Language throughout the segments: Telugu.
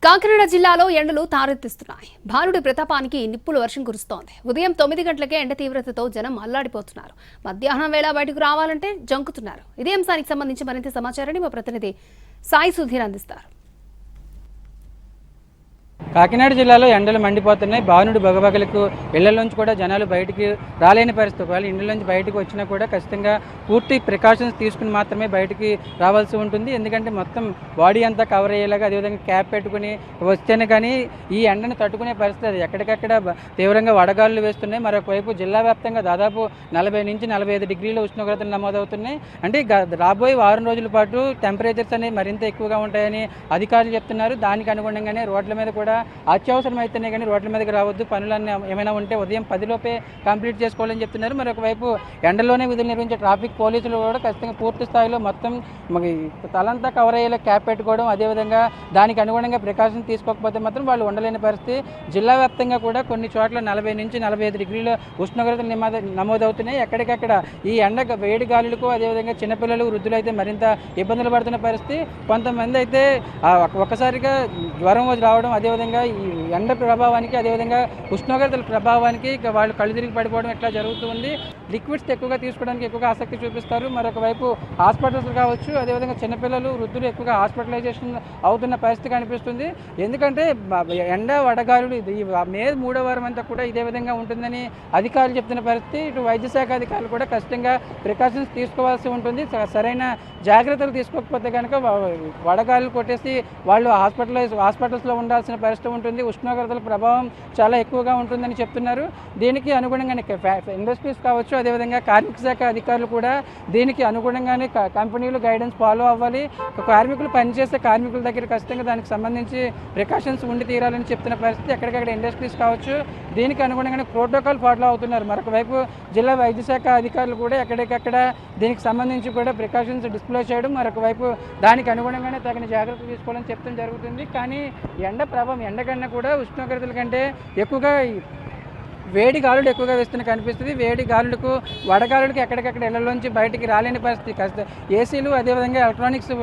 కాకినాడ జిల్లాలో ఎండలు తారెత్తిస్తున్నాయి. భానుడి ప్రతాపానికి నిప్పులు వర్షం కురుస్తోంది. ఉదయం 9 గంటలకే ఎండ తీవ్రతతో జనం అల్లాడిపోతున్నారు. మధ్యాహ్నం వేళ బయటకు రావాలంటే జంకుతున్నారు. ఇదే అంశానికి సంబంధించి మరింత సమాచారాన్ని మా ప్రతినిధి సాయి సుధీర్ అందిస్తారు. కాకినాడ జిల్లాలో ఎండలు మండిపోతున్నాయి. భానుడి బగబగలకు ఇళ్లలోంచి కూడా జనాలు బయటికి రాలేని పరిస్థితి. ఒకవేళ ఇండ్లలోంచి బయటకు వచ్చినా కూడా ఖచ్చితంగా పూర్తి ప్రికాషన్స్ తీసుకుని మాత్రమే బయటికి రావాల్సి ఉంటుంది. ఎందుకంటే మొత్తం బాడీ అంతా కవర్ అయ్యేలాగా, అదేవిధంగా క్యాప్ పెట్టుకుని వస్తేనే కానీ ఈ ఎండను తట్టుకునే పరిస్థితి. అది ఎక్కడికక్కడ తీవ్రంగా వడగాళ్ళు వేస్తున్నాయి. మరొకవైపు జిల్లా వ్యాప్తంగా దాదాపు 40 నుంచి 45 డిగ్రీల ఉష్ణోగ్రతలు నమోదవుతున్నాయి. అంటే రాబోయే వారం రోజుల పాటు టెంపరేచర్స్ అనేవి మరింత ఎక్కువగా ఉంటాయని అధికారులు చెప్తున్నారు. దానికి అనుగుణంగానే రోడ్ల మీద కూడా అత్యవసరం అయితేనే కానీ రోడ్ల మీదకి రావద్దు, పనులన్నీ ఏమైనా ఉంటే ఉదయం 10 లోపే కంప్లీట్ చేసుకోవాలని చెప్తున్నారు. మరొకవైపు ఎండలోనే విధులు నిర్వహించే ట్రాఫిక్ పోలీసులు కూడా ఖచ్చితంగా పూర్తి స్థాయిలో మొత్తం తలంతా కవర్ అయ్యేలా క్యాప్ పెట్టుకోవడం, అదేవిధంగా దానికి అనుగుణంగా ప్రికాషన్స్ తీసుకోకపోతే మాత్రం వాళ్ళు ఉండలేని పరిస్థితి. జిల్లా వ్యాప్తంగా కూడా కొన్ని చోట్ల 40 నుంచి 45 డిగ్రీల ఉష్ణోగ్రతలు నమోదవుతున్నాయి. ఎక్కడికక్కడ ఈ ఎండ వేడి గాలులకు, అదేవిధంగా చిన్నపిల్లలు, వృద్ధులు అయితే మరింత ఇబ్బందులు పడుతున్న పరిస్థితి. కొంతమంది అయితే ఒక్కసారిగా జ్వరం రావడం, అదేవిధంగా ఈ ఎండ ప్రభావానికి, అదేవిధంగా ఉష్ణోగ్రతల ప్రభావానికి వాళ్ళు కళ్ళు తిరిగి పడిపోవడం ఇట్లా జరుగుతుంది. లిక్విడ్స్ ఎక్కువగా తీసుకోవడానికి ఎక్కువగా ఆసక్తి చూపిస్తారు. మరొక వైపు హాస్పిటల్స్ కావచ్చు, అదేవిధంగా చిన్నపిల్లలు, వృద్ధులు ఎక్కువగా హాస్పిటలైజేషన్ అవుతున్న పరిస్థితి కనిపిస్తుంది. ఎందుకంటే ఎండ వడగాలులు ఈ మే 3వ వారం అంతా కూడా ఇదే విధంగా ఉంటుందని అధికారులు చెప్తున్న పరిస్థితి. ఇటు వైద్య శాఖ అధికారులు కూడా ఖచ్చితంగా ప్రికాషన్స్ తీసుకోవాల్సి ఉంటుంది. సరైన జాగ్రత్తలు తీసుకోకపోతే కనుక వడగాలులు కొట్టేసి వాళ్ళు హాస్పిటల్స్లో ఉండాల్సిన పరిస్థితి ఉంటుంది. ఉష్ణోగ్రతల ప్రభావం చాలా ఎక్కువగా ఉంటుందని చెప్తున్నారు. దీనికి అనుగుణంగానే ఇండస్ట్రీస్ కావచ్చు, అదేవిధంగా కార్మిక శాఖ అధికారులు కూడా దీనికి అనుగుణంగానే కంపెనీలు గైడెన్స్ ఫాలో అవ్వాలి. కార్మికులు పనిచేసే కార్మికుల దగ్గర ఖచ్చితంగా దానికి సంబంధించి ప్రికాషన్స్ ఉండి తీరాలని చెప్తున్న పరిస్థితి. ఎక్కడికక్కడ ఇండస్ట్రీస్ కావచ్చు, దీనికి అనుగుణంగానే ప్రోటోకాల్ ఫాలో అవుతున్నారు. మరొక వైపు జిల్లా వైద్య శాఖ అధికారులు కూడా ఎక్కడికక్కడ దీనికి సంబంధించి కూడా ప్రికాషన్స్ డిస్ప్లే చేయడం, మరొక వైపు దానికి అనుగుణంగానే తగిన జాగ్రత్తలు తీసుకోవాలని చెప్తాం జరుగుతుంది. కానీ ఎండ ప్రభావం, ఎండకన్నా కూడా ఉష్ణోగ్రతల కంటే ఎక్కువగా వేడి గాలులు ఎక్కువగా వేస్తున్న కనిపిస్తుంది. వేడి గాలులకు, వడగాలులకు ఎక్కడికక్కడ ఇళ్లలోంచి బయటికి రాలేని పరిస్థితి. ఏసీలు, అదేవిధంగా ఎలక్ట్రానిక్స్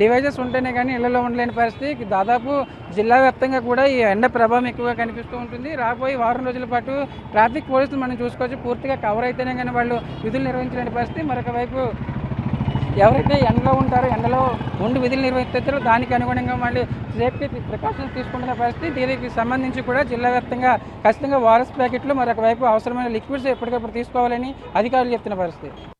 డివైజెస్ ఉంటేనే కానీ ఇళ్లలో ఉండలేని పరిస్థితి. దాదాపు జిల్లా వ్యాప్తంగా కూడా ఈ ఎండ ప్రభావం ఎక్కువగా కనిపిస్తూ ఉంటుంది. రాబోయే వారం రోజుల పాటు ట్రాఫిక్ పోలీసులు మనం చూసుకోవచ్చు, పూర్తిగా కవర్ అయితేనే కానీ వాళ్ళు విధులు నిర్వహించలేని పరిస్థితి. మరొక వైపు ఎవరైతే ఎండలో ఉంటారో, ఎండలో ఉండి విధులు నిర్వహిస్తారో దానికి అనుగుణంగా మళ్ళీ సేఫ్టీ ప్రికాషన్స్ తీసుకుంటున్న పరిస్థితి. దీనికి సంబంధించి కూడా జిల్లా వ్యాప్తంగా ఖచ్చితంగా వారస్ ప్యాకెట్లు, మరొక వైపు అవసరమైన లిక్విడ్స్ ఎప్పటికప్పుడు తీసుకోవాలని అధికారులు చెప్తున్న పరిస్థితి.